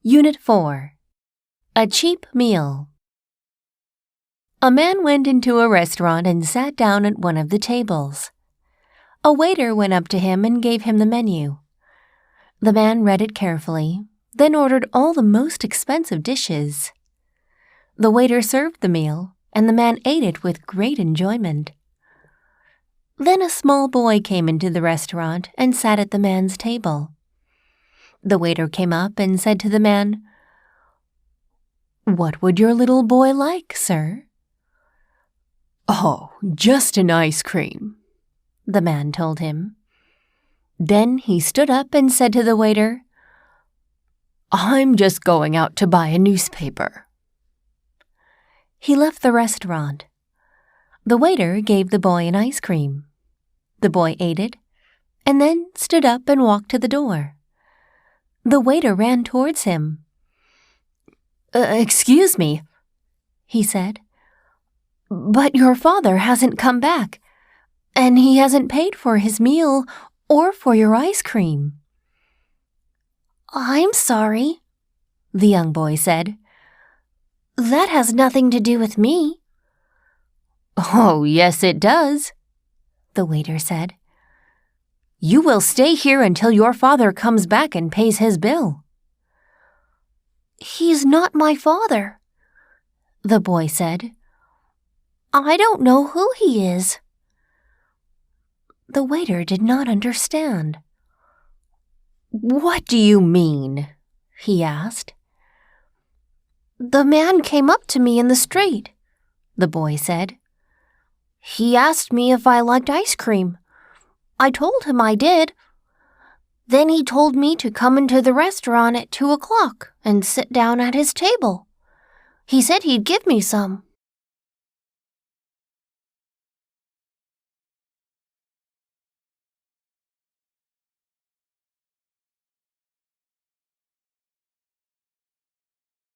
Unit 4. A cheap meal. A man went into a restaurant and sat down at one of the tables. A waiter went up to him and gave him the menu. The man read it carefully, then ordered all the most expensive dishes. The waiter served the meal, and the man ate it with great enjoyment. Then a small boy came into the restaurant and sat at the man's table. The waiter came up and said to the man, "What would your little boy like, sir?" "Oh, just an ice cream," the man told him. Then he stood up and said to the waiter, "I'm just going out to buy a newspaper." He left the restaurant. The waiter gave the boy an ice cream. The boy ate it, and then stood up and walked to the door. The waiter ran towards him. Excuse me," he said, "but your father hasn't come back, and he hasn't paid for his meal or for your ice cream." "I'm sorry," the young boy said. "That has nothing to do with me." "Oh, yes, it does," the waiter said. "You will stay here until your father comes back and pays his bill." "He's not my father," the boy said. "I don't know who he is." The waiter did not understand. "What do you mean?" he asked. "The man came up to me in the street," the boy said. "He asked me if I liked ice cream. I told him I did. Then he told me to come into the restaurant at 2 o'clock and sit down at his table. He said he'd give me some."